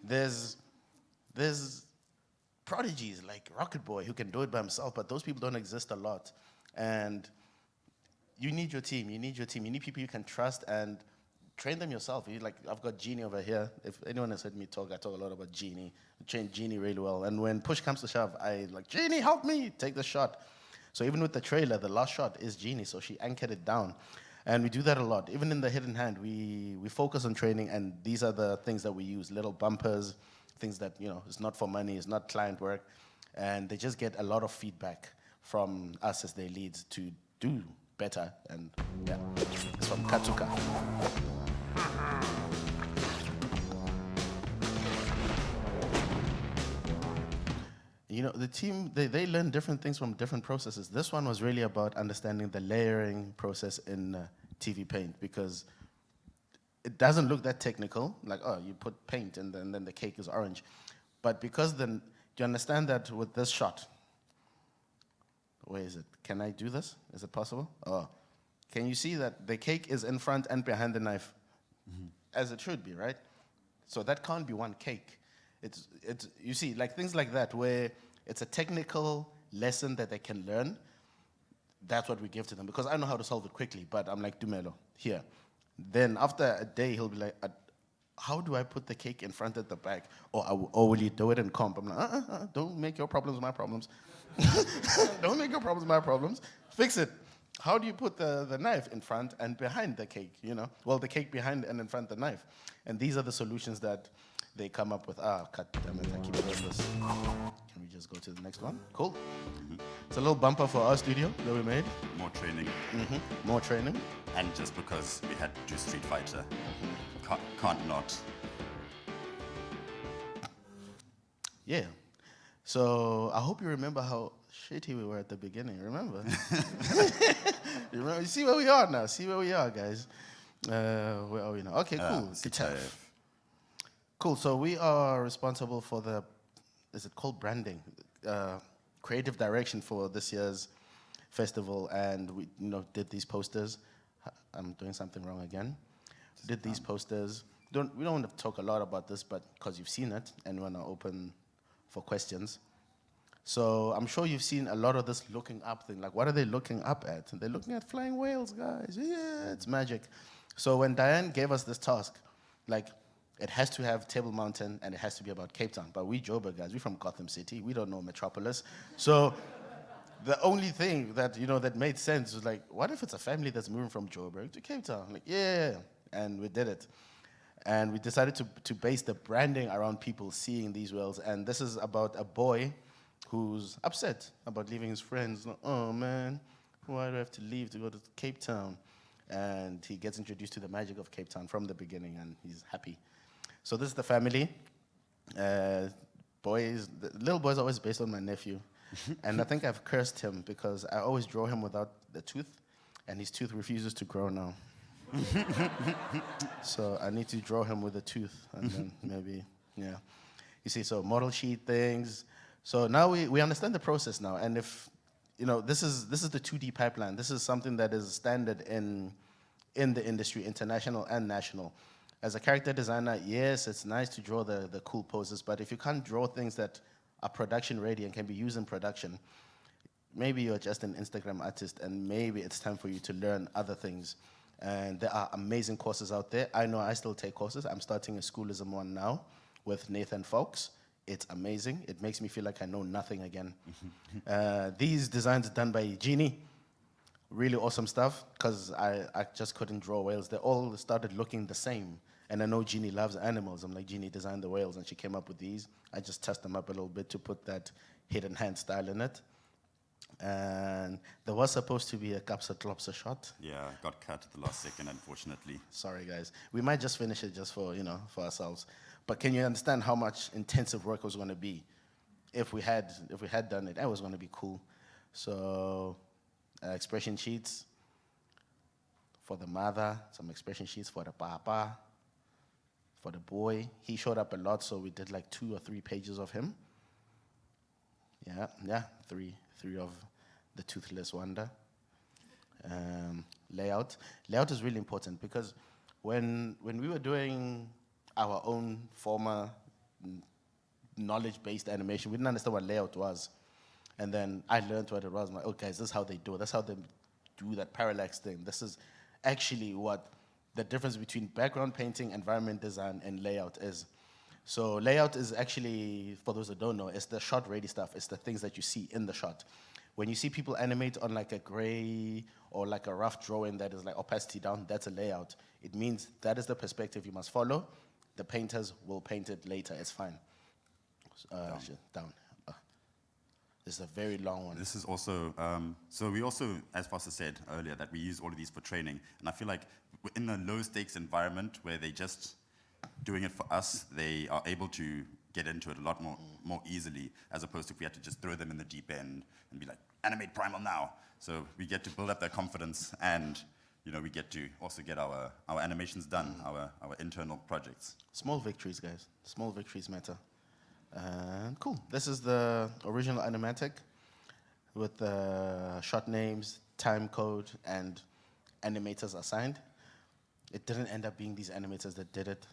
there's prodigies like Rocket Boy who can do it by himself, but those people don't exist a lot. And you need your team. You need people you can trust and train them yourself. I've got Genie over here. If anyone has heard me talk, I talk a lot about Genie. I train Genie really well. And when push comes to shove, I Genie, help me, take the shot. So even with the trailer, the last shot is Genie, so she anchored it down. And we do that a lot. Even in the hidden hand, we focus on training, and these are the things that we use, little bumpers, things that, it's not for money, it's not client work. And they just get a lot of feedback from us as their leads to do better. And yeah, it's from Katsuka. The team, they learn different things from different processes. This one was really about understanding the layering process in TV Paint, because it doesn't look that technical, like, oh, you put paint and then the cake is orange. But because do you understand that with this shot? Where is it? Can I do this? Is it possible? Oh, can you see that the cake is in front and behind the knife? Mm-hmm. As it should be, right? So that can't be one cake. It's you see, like things like that where it's a technical lesson that they can learn. That's what we give to them, because I know how to solve it quickly, but I'm like, Dumelo, here. Then after a day, he'll be like, how do I put the cake in front at the back? Or will you do it in comp? I'm like, don't make your problems my problems. Don't make your problems my problems. Fix it. How do you put the knife in front and behind the cake, Well, the cake behind and in front the knife. And these are the solutions that they come up with. God damn it, I keep doing this. Can we just go to the next one? Cool. Mm-hmm. It's a little bumper for our studio that we made. More training. Mm-hmm. More training. And just because we had to do Street Fighter, can't not. Yeah. So I hope you remember how shitty we were at the beginning. Remember? You see where we are now. See where we are, guys. Where are we now? Okay, cool. Cool. So we are responsible for is it called branding? Creative direction for this year's festival, and we did these posters. I'm doing something wrong again. Did these posters. We don't want to talk a lot about this, but because you've seen it and we want to open for questions. So I'm sure you've seen a lot of this looking up thing. Like, what are they looking up at? And they're looking at flying whales, guys. Yeah, it's magic. So when Diane gave us this task, like, it has to have Table Mountain and it has to be about Cape Town. But we Joburg guys, we're from Gotham City. We don't know Metropolis. So the only thing that, that made sense was like, what if it's a family that's moving from Joburg to Cape Town? Like, yeah. And we did it. And we decided to base the branding around people seeing these whales. And this is about a boy who's upset about leaving his friends. Like, oh, man, why do I have to leave to go to Cape Town? And he gets introduced to the magic of Cape Town from the beginning, and he's happy. So this is the family. The little boy's always based on my nephew. And I think I've cursed him because I always draw him without the tooth, and his tooth refuses to grow now. So I need to draw him with a tooth, and then maybe, yeah. You see, so model sheet things. So now we understand the process now, and if, this is the 2D pipeline. This is something that is standard in the industry, international and national. As a character designer, yes, it's nice to draw the cool poses, but if you can't draw things that are production ready and can be used in production, maybe you're just an Instagram artist, and maybe it's time for you to learn other things. And there are amazing courses out there. I know I still take courses. I'm starting a Schoolism one now with Nathan Folks. It's amazing. It makes me feel like I know nothing again. These designs done by Jeannie, really awesome stuff, because I just couldn't draw whales. They all started looking the same. And I know Jeannie loves animals. I'm like, Jeannie designed the whales, and she came up with these. I just touched them up a little bit to put that hidden hand style in it. And there was supposed to be a Kapsa Klopsa shot. Yeah, got cut at the last second, unfortunately. Sorry, guys. We might just finish it just for, for ourselves. But can you understand how much intensive work it was going to be if we had done it? It was going to be cool. So expression sheets for the mother, some expression sheets for the papa, for the boy. He showed up a lot, so we did like 2 or 3 pages of him. Yeah, three of the Toothless Wonder. Layout is really important because when we were doing our own former knowledge-based animation, we didn't understand what layout was. And then I learned what it was. I'm like, okay, this is how they do it. That's how they do that parallax thing. This is actually what the difference between background painting, environment design, and layout is. So layout is actually, for those that don't know, it's the shot-ready stuff. It's the things that you see in the shot. When you see people animate on like a gray or like a rough drawing that is like opacity down, that's a layout. It means that is the perspective you must follow. The painters will paint it later. It's fine. Down. This is a very long one. This is also, so we also, as Vorster said earlier, that we use all of these for training. And I feel like in a low-stakes environment where they just doing it for us, they are able to get into it a lot more easily, as opposed to if we had to just throw them in the deep end and be like, animate Primal now. So we get to build up their confidence, and we get to also get our animations done, our internal projects. Small victories, guys. Small victories matter. Cool. This is the original animatic with the shot names, time code, and animators assigned. It didn't end up being these animators that did it.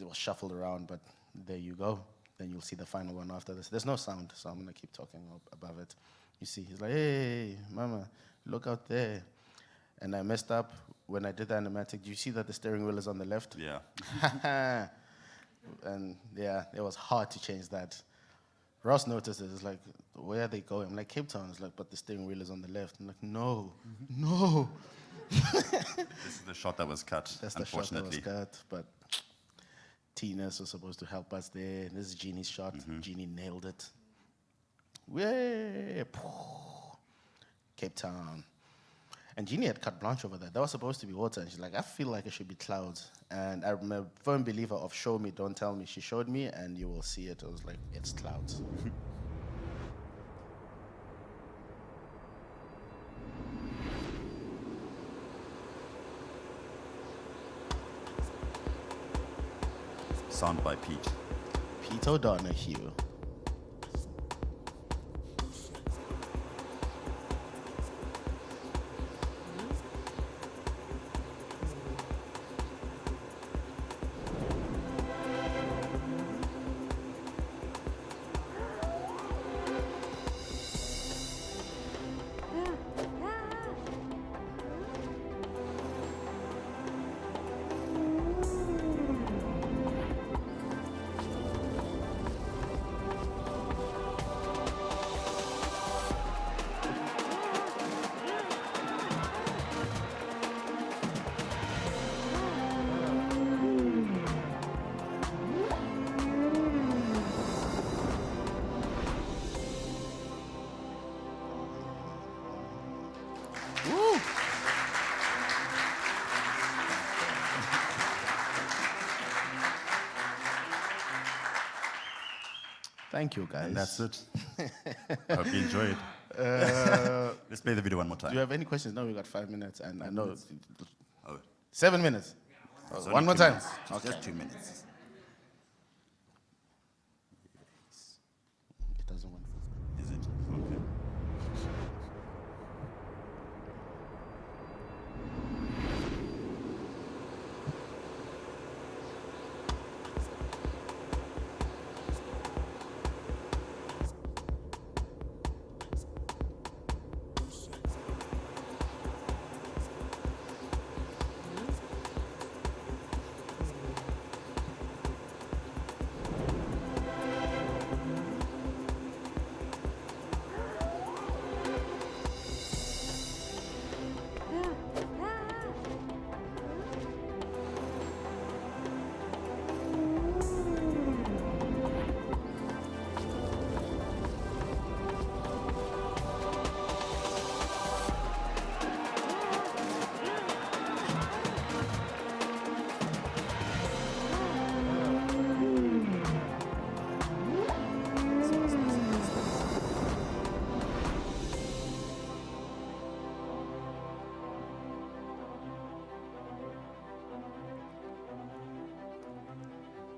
It was shuffled around, but there you go. Then you'll see the final one after this. There's no sound, so I'm going to keep talking above it. You see, he's like, hey, mama, look out there. And I messed up when I did the animatic. Do you see that the steering wheel is on the left? Yeah. And yeah, it was hard to change that. Ross noticed it. It's like, where are they going? I'm like, Cape Town. It's like, but the steering wheel is on the left. I'm like, no. This is the shot that was cut, That's the shot that was cut, but Tina's was supposed to help us there. This is Jeannie's shot. Jeannie nailed it. Way, Cape Town. And Jeannie had carte blanche over there. That was supposed to be water. And she's like, I feel like it should be clouds. And I'm a firm believer of show me, don't tell me. She showed me, and you will see it. I was like, it's clouds. Sound by Pete. Pete O'Donoghue. Thank you, guys. And that's it. Hope you enjoyed. Let's play the video one more time. Do you have any questions? No, we got 5 minutes, and I know Oh, 7 minutes. Oh, it's one only more 2 time. minutes. Just 2 minutes. It doesn't want Is it? Okay.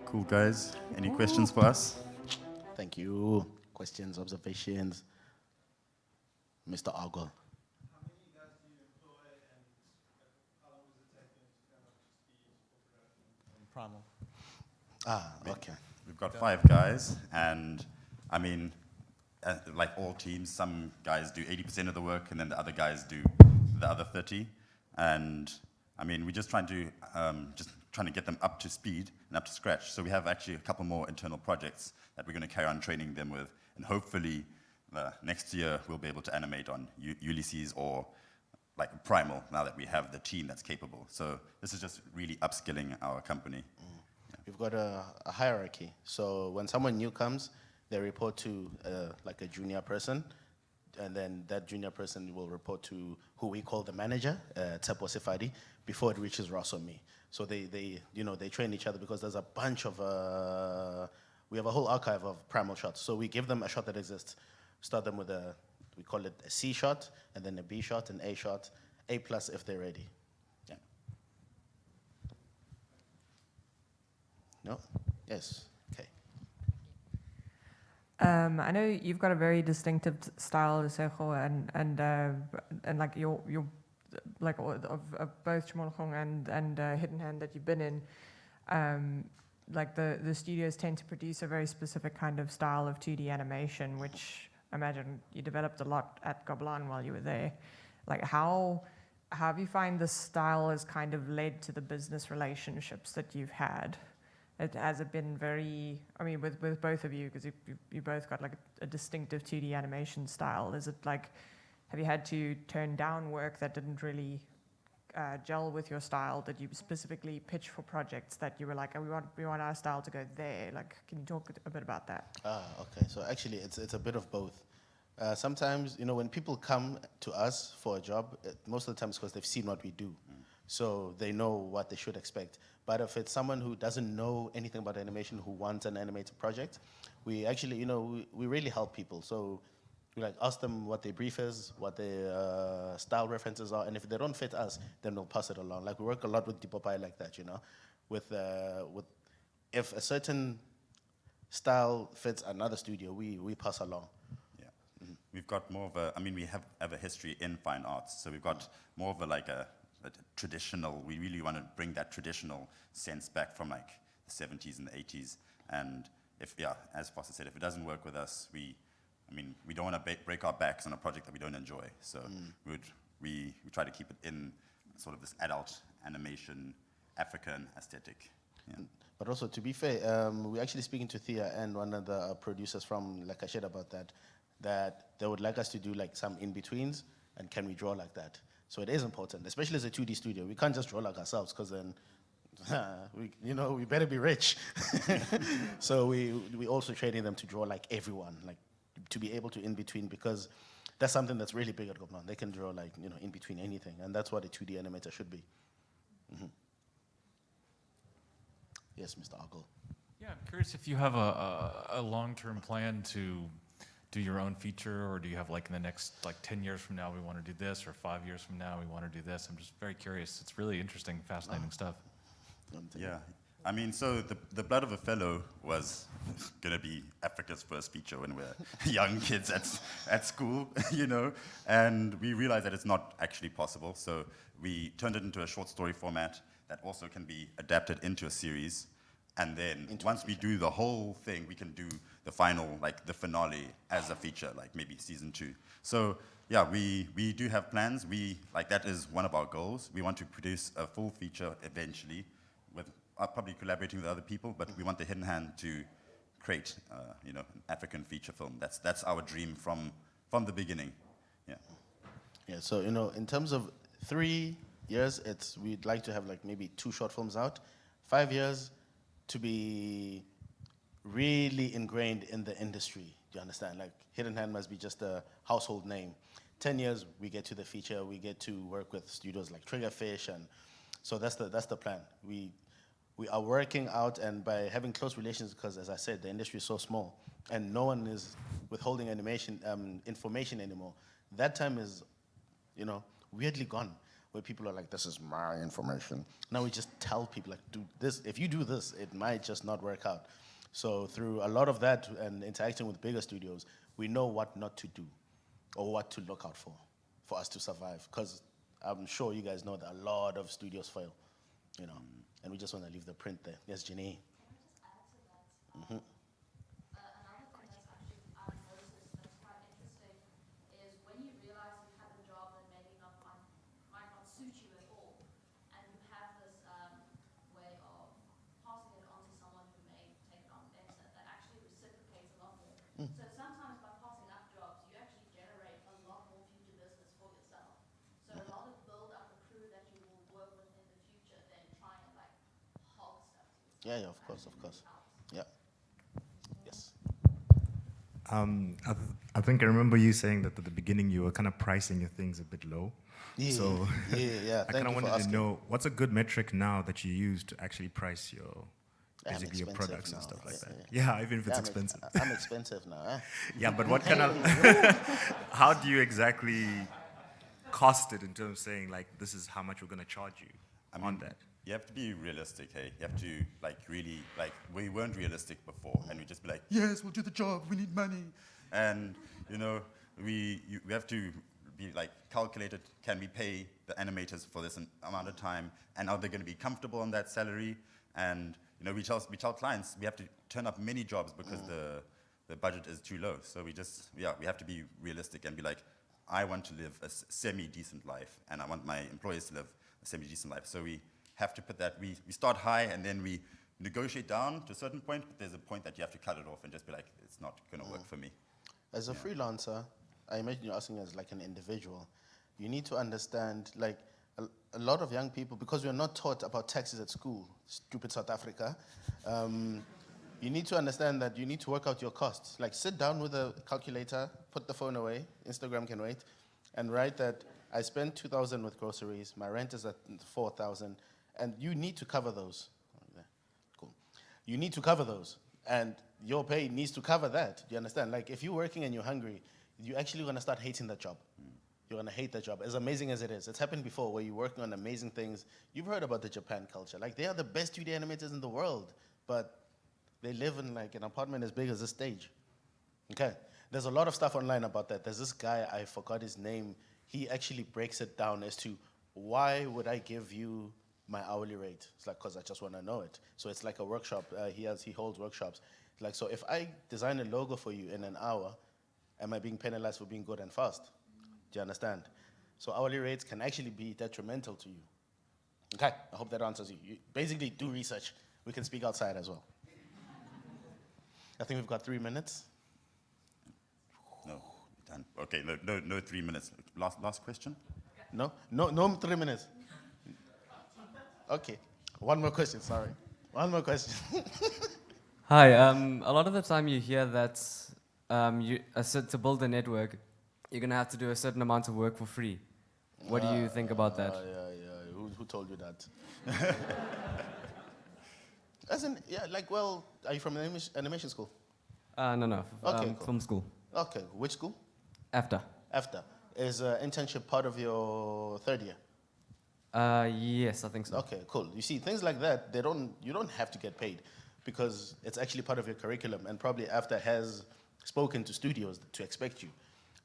Cool, guys. Any questions for us? Thank you. Questions, observations? Mr. Argol. How many guys do you employ and how long does it take them to come up to speed for production? Ah, okay. We've got 5 guys, and I mean, like all teams, some guys do 80% of the work, and then the other guys do the other 30. And I mean, we're just trying to get them up to speed and up to scratch. So we have actually a couple more internal projects that we're going to carry on training them with, and hopefully next year we'll be able to animate on Ulysses or like Primal now that we have the team that's capable. So this is just really upskilling our company. We've got a hierarchy. So when someone new comes, they report to like a junior person, and then that junior person will report to who we call the manager, Tsepo Sefadi, before it reaches Ross or me. So they train each other because there's a bunch of, we have a whole archive of primal shots. So we give them a shot that exists. Start them with we call it a C shot, and then a B shot, an A shot, A plus if they're ready. Yeah. No? Yes. Okay. I know you've got a very distinctive style, Lesego, and like your like of both Chimologong and Hidden Hand that you've been in. Like the studios tend to produce a very specific kind of style of 2D animation, which I imagine you developed a lot at Gobelin while you were there. Like how have you find this style has kind of led to the business relationships that you've had? Has it been very, I mean, with both of you, because you both got like a distinctive 2D animation style. Is it like, have you had to turn down work that didn't really gel with your style, that you specifically pitch for projects that you were like, oh, we want our style to go there? Like, can you talk a bit about that? Okay. So actually, it's a bit of both. Sometimes, when people come to us for a job, most of the time it's because they've seen what we do. So they know what they should expect. But if it's someone who doesn't know anything about animation, who wants an animated project, we actually, we really help people. So we ask them what their brief is, what their style references are, and if they don't fit us, then we'll pass it along. Like we work a lot with Dipopai like that, with if a certain style fits another studio, we pass along. We've got more of we have a history in fine arts, so we've got more of a traditional, we really want to bring that traditional sense back from like the 70s and the 80s. And as Vorster said, if it doesn't work with us, we don't want to break our backs on a project that we don't enjoy. So we try to keep it in sort of this adult animation, African aesthetic. Yeah. But also, to be fair, we're actually speaking to Thea and one of the producers from Lakashed about that they would like us to do like some in-betweens, and can we draw like that? So it is important, especially as a 2D studio. We can't just draw like ourselves, because then we better be rich. So we also training them to draw like everyone, like to be able to in-between, because that's something that's really big at Gobelin. They can draw like, in between anything, and that's what a 2D animator should be. Mm-hmm. Yes, Mr. Argol. Yeah, Yeah, I'm curious if you have a long-term plan to do your own feature, or do you have like in the next like 10 years from now we want to do this, or 5 years from now we want to do this? I'm just very curious. It's really interesting, fascinating stuff. Yeah, I mean, so the Blood of a Fellow was gonna be Africa's first feature when we're young kids at school, you know, and we realized that it's not actually possible. So we turned it into a short story format that also can be adapted into a series. And then once we do the whole thing, we can do the final, like the finale as a feature, like maybe season 2. So yeah, we do have plans. Like that is one of our goals. We want to produce a full feature eventually, with probably collaborating with other people. But we want the Hidden Hand to create, you know, an African feature film. That's our dream from the beginning. Yeah. Yeah. So you know, in terms of 3 years, we'd like to have like maybe 2 short films out. 5 years. To be really ingrained in the industry. Do you understand? Like Hidden Hand must be just a household name. 10 years, we get to the feature, we get to work with studios like Triggerfish, and so that's the plan. We are working out, and by having close relations, because as I said, the industry is so small, and no one is withholding information anymore. That time is, you know, weirdly gone. Where people are like, this is my information. Now we just tell people, like, do this. If you do this, it might just not work out. So through a lot of that and interacting with bigger studios, we know what not to do or what to look out for us to survive. Because I'm sure you guys know that a lot of studios fail, you know, and we just want to leave the print there. Yes, Janine. Can I just add to that? Another thing that's actually I've noticed that's quite interesting is when you realize you have a job that maybe might not suit you at all, and you have this way of passing it on to someone who may take it on better, that actually reciprocates a lot more. So sometimes by passing up jobs, you actually generate a lot more future business for yourself. So a lot of build up a crew that you will work with in the future, then try and like hog stuff to yourself. Yeah, of course. Yeah. Yes. I think I remember you saying that at the beginning you were kind of pricing your things a bit low. Yeah. So Yeah. I kind of wanted to know what's a good metric now that you use to actually price your basically your products and stuff like that. Yeah, even if it's expensive. I'm expensive now. Eh? Yeah, but what kind of how do you exactly cost it in terms of saying like this is how much we're going to charge you on that? You have to be realistic, hey? You have to, like, really, like, we weren't realistic before, and we just be like, yes, we'll do the job, we need money. And, you know, we have to be, like, calculated, can we pay the animators for this amount of time, and are they going to be comfortable on that salary? And, you know, we tell clients we have to turn up many jobs because the budget is too low. So we have to be realistic and be like, I want to live a semi-decent life, and I want my employees to live a semi-decent life. So we have to put that, we start high and then we negotiate down to a certain point, but there's a point that you have to cut it off and just be like, it's not going to work for me. As a freelancer, I imagine you're asking as like an individual. You need to understand, like, a lot of young people, because we're not taught about taxes at school, stupid South Africa, you need to understand that you need to work out your costs. Like, sit down with a calculator, put the phone away, Instagram can wait, and write that I spent 2,000 with groceries, my rent is at 4,000, and you need to cover those. Cool. You need to cover those, and your pay needs to cover that. Do you understand? Like, if you're working and you're hungry, you're actually going to start hating that job. You're going to hate that job, as amazing as it is. It's happened before where you're working on amazing things. You've heard about the Japan culture. Like, they are the best 2D animators in the world, but they live in, like, an apartment as big as this stage. Okay? There's a lot of stuff online about that. There's this guy, I forgot his name. He actually breaks it down as to why would I give you my hourly rate? It's like, because I just want to know it. So it's like a workshop. He holds workshops. Like, so if I design a logo for you in an hour, am I being penalized for being good and fast? Do you understand? So hourly rates can actually be detrimental to you. Okay, I hope that answers you. You basically do research. We can speak outside as well. I think we've got 3 minutes. No, done. Okay, no 3 minutes. Last question? No 3 minutes. Okay, one more question, sorry. One more question. Hi, a lot of the time you hear that to build a network, you're going to have to do a certain amount of work for free. What do you think about that? Yeah. Who told you that? As in, yeah, like, well, are you from an animation school? No. Okay, cool. Film school. Okay, which school? After. After. Is internship part of your third year? Yes, I think so. Okay, cool. You see, things like that, you don't have to get paid because it's actually part of your curriculum, and probably after has spoken to studios to expect you.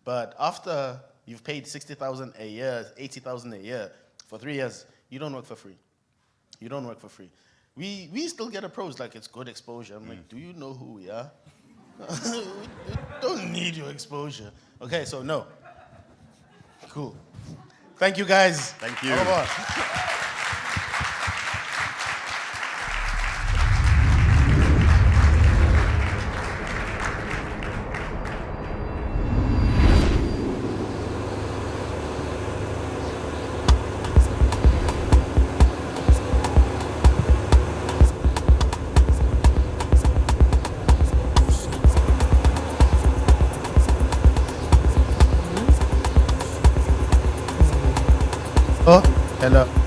But after you've paid 60,000 a year, 80,000 a year for 3 years, you don't work for free. You don't work for free. We still get approached like it's good exposure. I'm like, do you know who we are? We don't need your exposure. Okay, so no. Cool. Thank you, guys. Thank you. Au revoir. Oh, hello.